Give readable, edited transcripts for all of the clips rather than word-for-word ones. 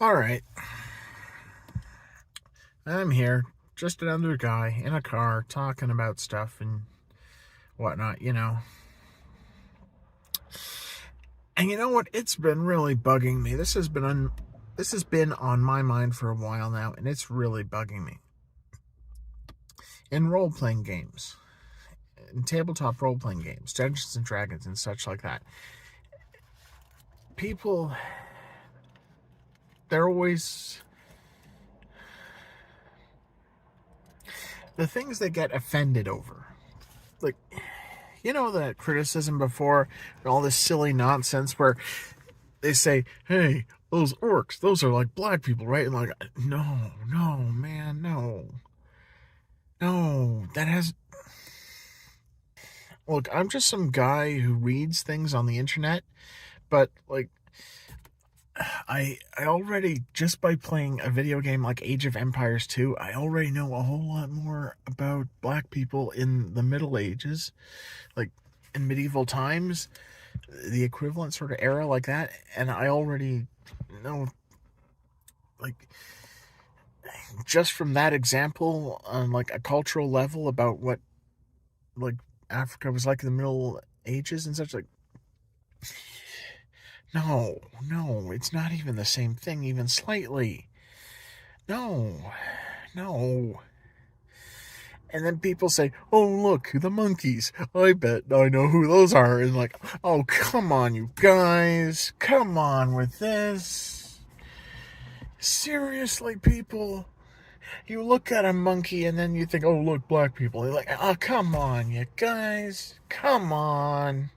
All right, I'm here, just another guy in a car talking about stuff and whatnot. And you know what? It's been really bugging me. This has been on my mind for a while now, and it's really bugging me. In role playing games, in tabletop role playing games, Dungeons and Dragons, and such like that, people they're always the things they get offended over. Like, that criticism before, all this silly nonsense where they say, hey, those orcs, those are like black people, right? And like, no, no, man, no. No, that has. Look, I'm just some guy who reads things on the internet, but like, I already, just by playing a video game like Age of Empires 2, I already know a whole lot more about black people in the Middle Ages, like in medieval times, the equivalent sort of era like that, and I already know, like, just from that example on like a cultural level about what like Africa was like in the Middle Ages and such. Like, no, no, it's not even the same thing, even slightly. No, no. And then people say, oh, look, the monkeys. I bet I know who those are. And like, oh, come on, you guys. Come on with this. Seriously, people. You look at a monkey and then you think, oh, look, black people. You're like, oh, come on, you guys. Come on.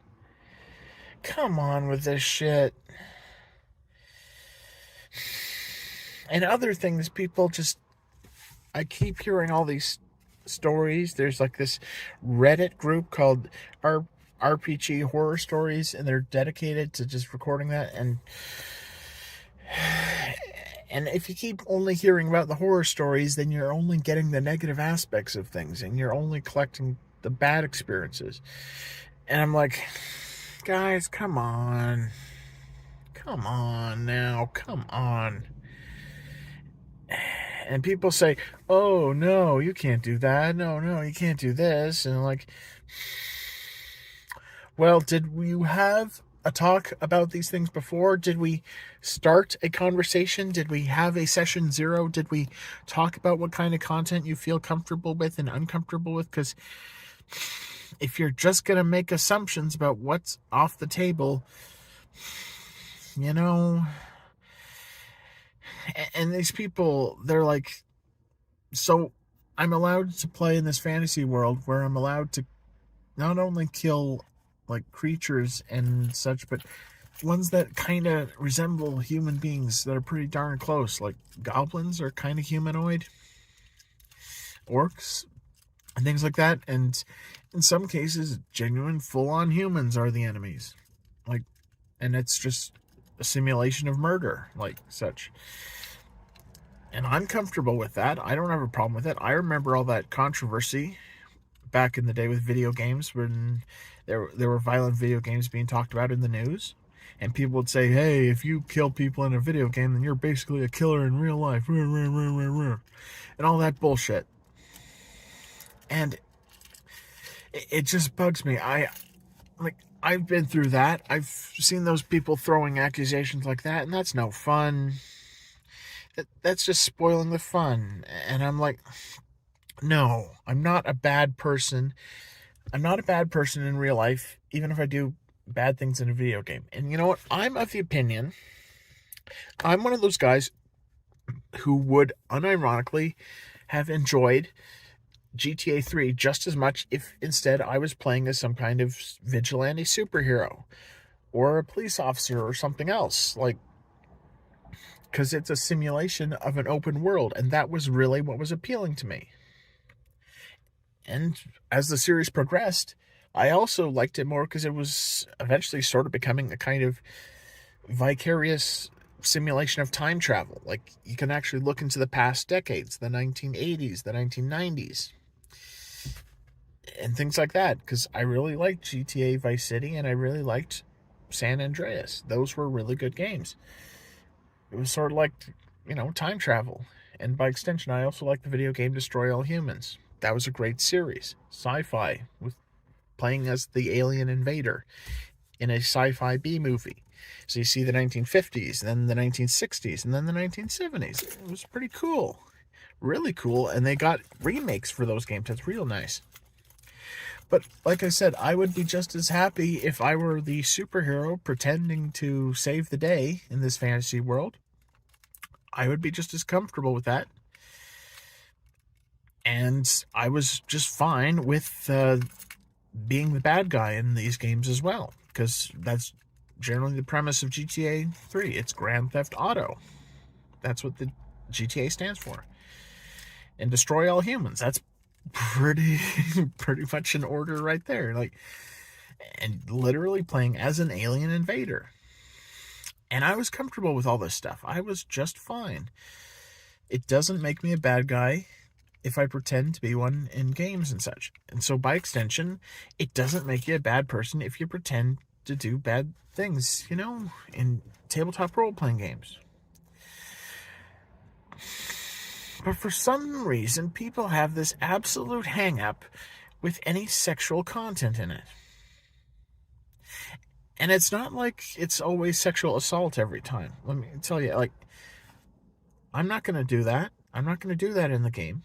Come on with this shit. And other things, people just. I keep hearing all these stories. There's like this Reddit group called RPG Horror Stories, and they're dedicated to just recording that. And if you keep only hearing about the horror stories, then you're only getting the negative aspects of things, and you're only collecting the bad experiences. And I'm like, guys, come on. Come on now. Come on. And people say, oh, no, you can't do that. No, you can't do this. And I'm like, well, did you have a talk about these things before? Did we start a conversation? Did we have a session 0? Did we talk about what kind of content you feel comfortable with and uncomfortable with? Because if you're just going to make assumptions about what's off the table, and these people, they're like, so I'm allowed to play in this fantasy world where I'm allowed to not only kill like creatures and such, but ones that kind of resemble human beings that are pretty darn close. Like goblins are kind of humanoid, orcs, and things like that. And in some cases, genuine full-on humans are the enemies. Like, and it's just a simulation of murder, like such. And I'm comfortable with that. I don't have a problem with it. I remember all that controversy back in the day with video games when there were violent video games being talked about in the news. And people would say, hey, if you kill people in a video game, then you're basically a killer in real life. And all that bullshit. And it just bugs me. I've been through that. I've seen those people throwing accusations like that, and that's no fun. That's just spoiling the fun. And I'm like, no, I'm not a bad person. I'm not a bad person in real life, even if I do bad things in a video game. And you know what? I'm of the opinion, I'm one of those guys who would unironically have enjoyed GTA 3 just as much if instead I was playing as some kind of vigilante superhero or a police officer or something else. Like, because it's a simulation of an open world, and that was really what was appealing to me. And as the series progressed, I also liked it more because it was eventually sort of becoming a kind of vicarious simulation of time travel. Like, you can actually look into the past decades, the 1980s, the 1990s, and things like that, because I really liked GTA Vice City and I really liked San Andreas. Those were really good games. it was sort of like, time travel. And by extension, I also like the video game Destroy All Humans. That was a great series. Sci-fi, with playing as the alien invader in a sci-fi B movie. So you see the 1950s, then the 1960s, and then the 1970s. It was pretty cool. Really cool. And they got remakes for those games. That's real nice. But like I said, I would be just as happy if I were the superhero pretending to save the day in this fantasy world. I would be just as comfortable with that. And I was just fine with being the bad guy in these games as well, because that's generally the premise of GTA 3. It's Grand Theft Auto. That's what the GTA stands for. And Destroy All Humans. That's pretty much an order right there. And literally playing as an alien invader. And I was comfortable with all this stuff. I was just fine. It doesn't make me a bad guy if I pretend to be one in games and such. And so by extension, it doesn't make you a bad person if you pretend to do bad things, in tabletop role-playing games. But for some reason, people have this absolute hang-up with any sexual content in it. And it's not like it's always sexual assault every time. Let me tell you, I'm not going to do that. I'm not going to do that in the game.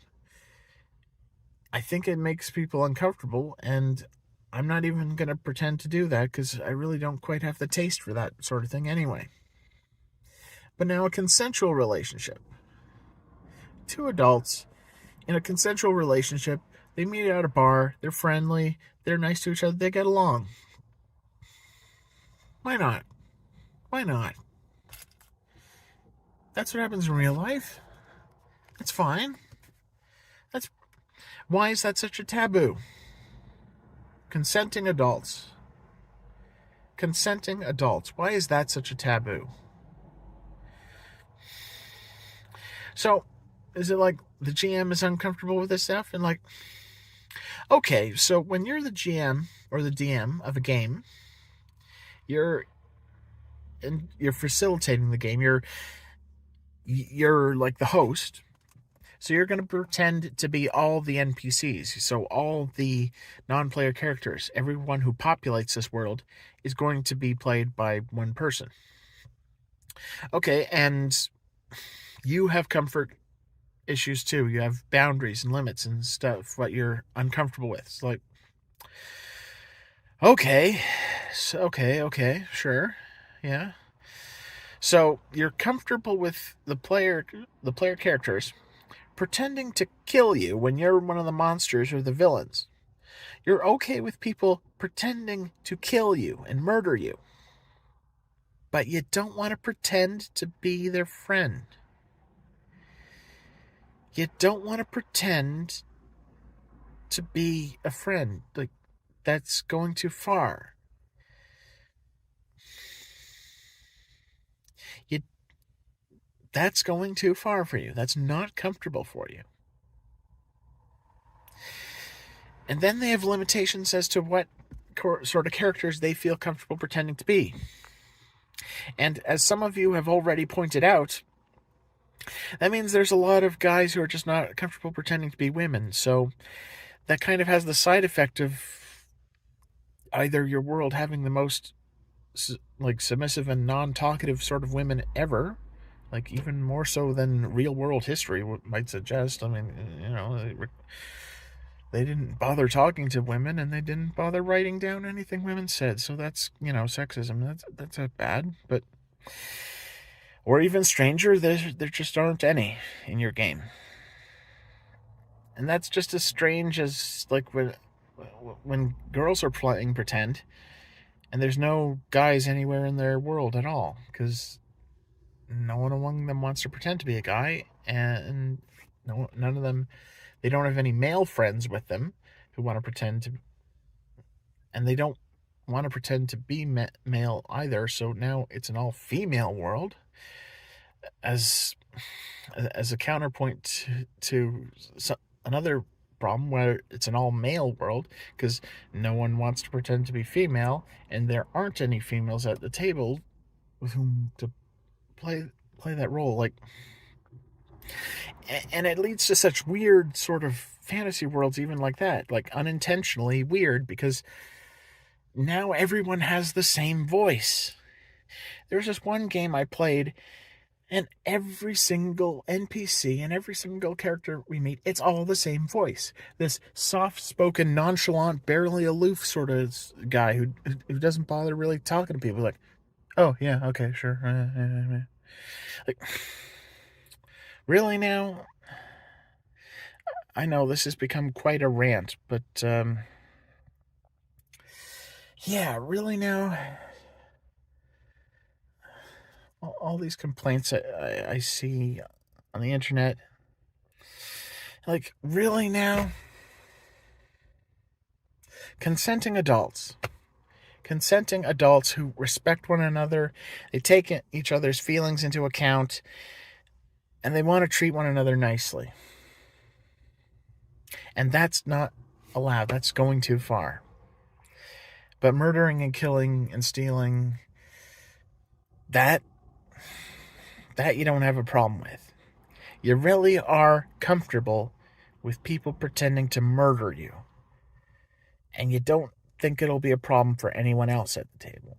I think it makes people uncomfortable, and I'm not even going to pretend to do that because I really don't quite have the taste for that sort of thing anyway. But now a consensual relationship. Two adults in a consensual relationship, they meet at a bar, they're friendly, they're nice to each other, they get along. Why not? Why not? That's what happens in real life. That's fine. Why is that such a taboo? Consenting adults. Consenting adults. Why is that such a taboo? So, is it like the GM is uncomfortable with this stuff? And okay, so when you're the GM or the DM of a game, you're facilitating the game. You're like the host. So you're going to pretend to be all the NPCs. So all the non-player characters, everyone who populates this world, is going to be played by one person. Okay, and you have comfort issues too. You have boundaries and limits and stuff what you're uncomfortable with. It's like, okay, sure, yeah. So you're comfortable with the player characters pretending to kill you when you're one of the monsters or the villains. You're okay with people pretending to kill you and murder you. But you don't want to pretend to be their friend. You don't want to pretend to be a friend. That's going too far. That's going too far for you. That's not comfortable for you. And then they have limitations as to what sort of characters they feel comfortable pretending to be. And as some of you have already pointed out, that means there's a lot of guys who are just not comfortable pretending to be women. So that kind of has the side effect of either your world having the most submissive and non-talkative sort of women ever, even more so than real world history might suggest. I mean, they didn't bother talking to women, and they didn't bother writing down anything women said. So that's, sexism. That's bad. But, or even stranger, there just aren't any in your game. And that's just as strange as when girls are playing pretend, and there's no guys anywhere in their world at all, because no one among them wants to pretend to be a guy, and none of them, they don't have any male friends with them who want to pretend to, and they don't want to pretend to be male either. So now it's an all-female world as a counterpoint to another problem where it's an all-male world, because no one wants to pretend to be female, and there aren't any females at the table with whom to play play that role. Like, and it leads to such weird sort of fantasy worlds, even like that, like unintentionally weird, because now everyone has the same voice. There's this one game I played, and every single NPC and every single character we meet, it's all the same voice. This soft-spoken, nonchalant, barely aloof sort of guy who doesn't bother really talking to people. Like, oh, yeah, okay, sure. Like, really now? I know this has become quite a rant, but, yeah, really now? All these complaints I see on the internet, like, really now? Consenting adults who respect one another, they take each other's feelings into account, and they want to treat one another nicely. And that's not allowed. That's going too far. But murdering and killing and stealing, that you don't have a problem with. You really are comfortable with people pretending to murder you. And you don't think it'll be a problem for anyone else at the table.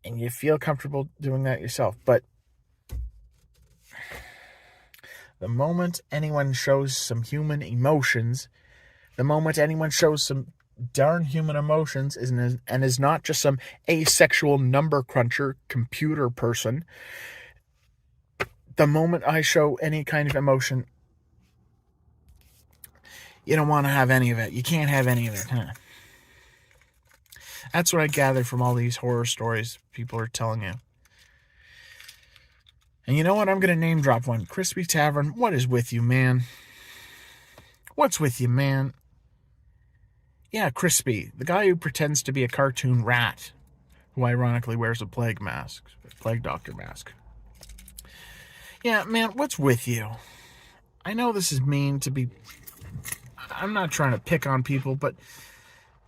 And you feel comfortable doing that yourself. But the moment anyone shows some human emotions, the moment anyone shows some darn human emotions and is not just some asexual number cruncher computer person, the moment I show any kind of emotion, you don't want to have any of it. You can't have any of it, huh? That's what I gather from all these horror stories people are telling you. And you know what? I'm going to name drop one. Crispy Tavern, what is with you, man? What's with you, man? Yeah, Crispy, the guy who pretends to be a cartoon rat, who ironically wears a plague doctor mask. Yeah, man, what's with you? I know this is mean to be... I'm not trying to pick on people, but,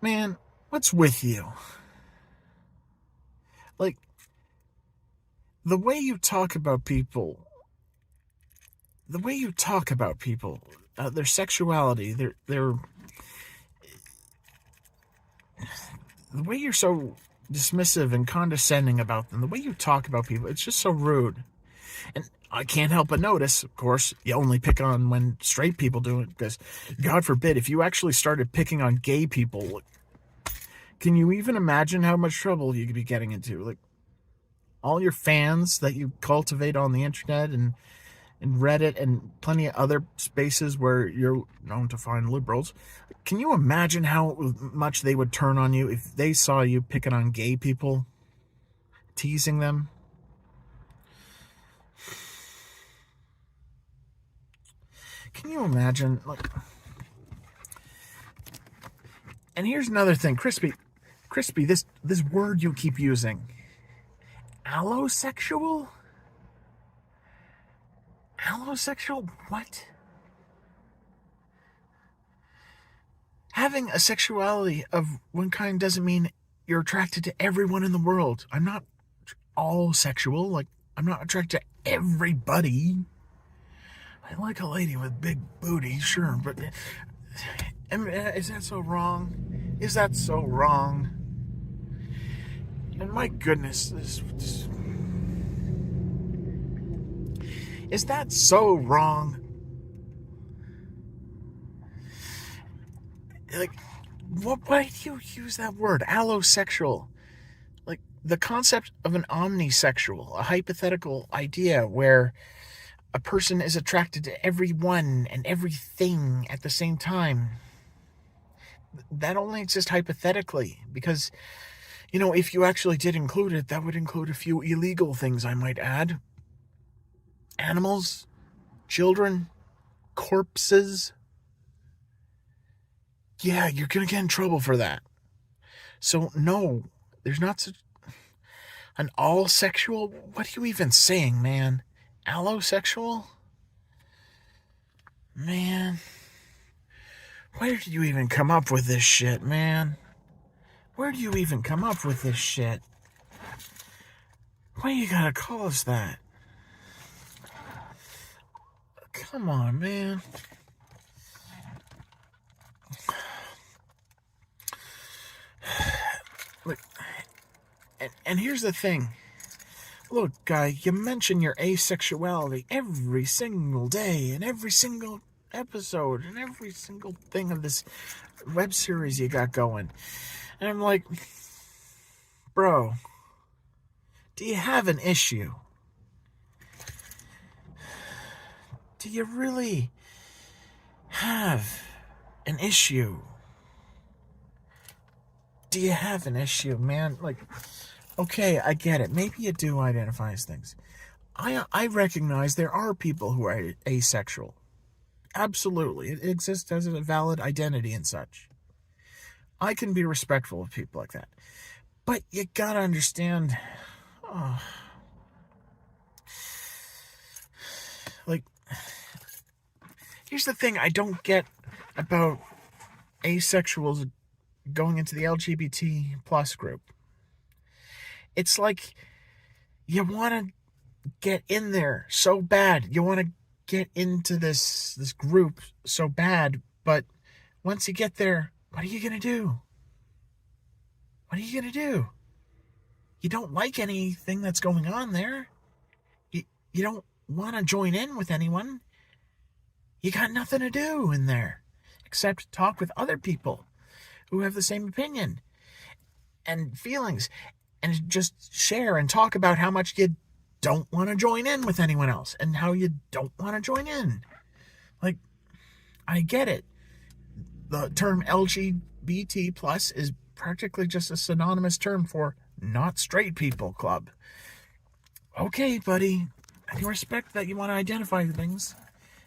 man, what's with you? Like, the way you talk about people, their sexuality, their the way you're so dismissive and condescending about them, the way you talk about people, it's just so rude. And I can't help but notice, of course, you only pick on when straight people do it, because, God forbid, if you actually started picking on gay people, can you even imagine how much trouble you could be getting into? Like, all your fans that you cultivate on the internet and Reddit and plenty of other spaces where you're known to find liberals, can you imagine how much they would turn on you if they saw you picking on gay people, teasing them? Can you imagine? Like, and here's another thing, Crispy, this word you keep using, allosexual? Allosexual? What? Having a sexuality of one kind doesn't mean you're attracted to everyone in the world. I'm not all sexual. Like, I'm not attracted to everybody. I like a lady with big booty, sure, but is that so wrong? Is that so wrong? And my goodness, is that so wrong? Like, why do you use that word, allosexual? Like, the concept of an omnisexual, a hypothetical idea where a person is attracted to everyone and everything at the same time. That only exists hypothetically, because, you know, if you actually did include it, that would include a few illegal things, I might add. Animals, children, corpses. Yeah, you're going to get in trouble for that. So, no, there's not such an all-sexual... What are you even saying, man? Allosexual? Man. Where did you even come up with this shit, man? Where do you even come up with this shit? Why you gotta call us that? Come on, man. Look, and here's the thing. Look, guy, you mention your asexuality every single day, and every single episode, and every single thing of this web series you got going. And I'm like, bro, do you have an issue? Do you really have an issue? Do you have an issue, man? Like, okay, I get it. Maybe you do identify as things. I recognize there are people who are asexual. Absolutely. It exists as a valid identity and such. I can be respectful of people like that. But you gotta understand... like, here's the thing I don't get about asexuals going into the LGBT plus group. It's like you want to get in there so bad. You want to get into this group so bad, but once you get there, what are you going to do? What are you going to do? You don't like anything that's going on there. You don't want to join in with anyone. You got nothing to do in there except talk with other people who have the same opinion and feelings, and just share and talk about how much you don't want to join in with anyone else and how you don't want to join in. Like, I get it. The term LGBT plus is practically just a synonymous term for not straight people club. Okay, buddy, I can respect that you want to identify things,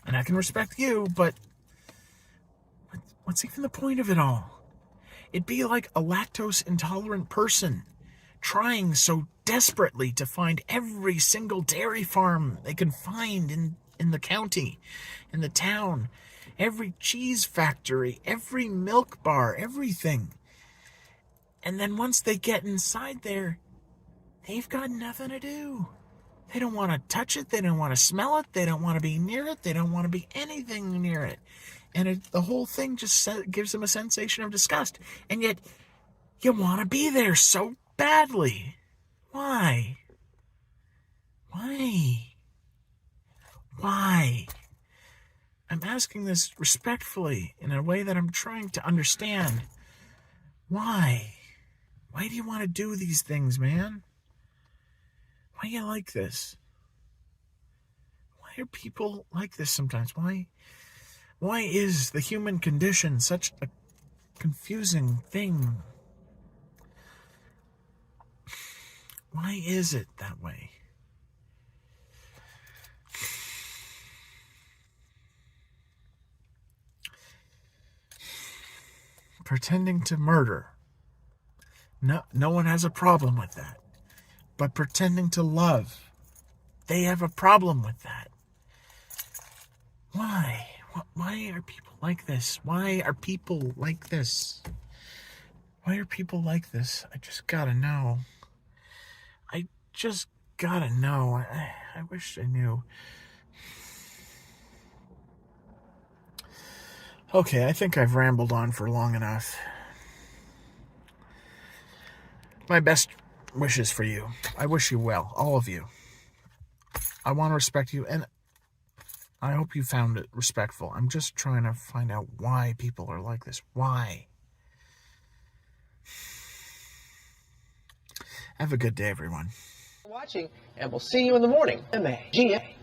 and I can respect you, but what's even the point of it all? It'd be like a lactose intolerant person trying so desperately to find every single dairy farm they can find in the county, in the town, every cheese factory, every milk bar, everything. And then once they get inside there, they've got nothing to do. They don't want to touch it. They don't want to smell it. They don't want to be near it. They don't want to be anything near it. And the whole thing just gives them a sensation of disgust. And yet, you want to be there so badly. Why? Why? Why? I'm asking this respectfully in a way that I'm trying to understand. Why? Why do you want to do these things, man? Why do you like this? Why are people like this sometimes? Why is the human condition such a confusing thing? Why is it that way? Pretending to murder. No one has a problem with that. But pretending to love, they have a problem with that. Why? Why are people like this? Why are people like this? Why are people like this? I just gotta know. I just gotta know. I wish I knew. Okay, I think I've rambled on for long enough. My best wishes for you. I wish you well, all of you. I want to respect you, and I hope you found it respectful. I'm just trying to find out why people are like this. Why? Have a good day, everyone. Watching, and we'll see you in the morning. M-A-G-A.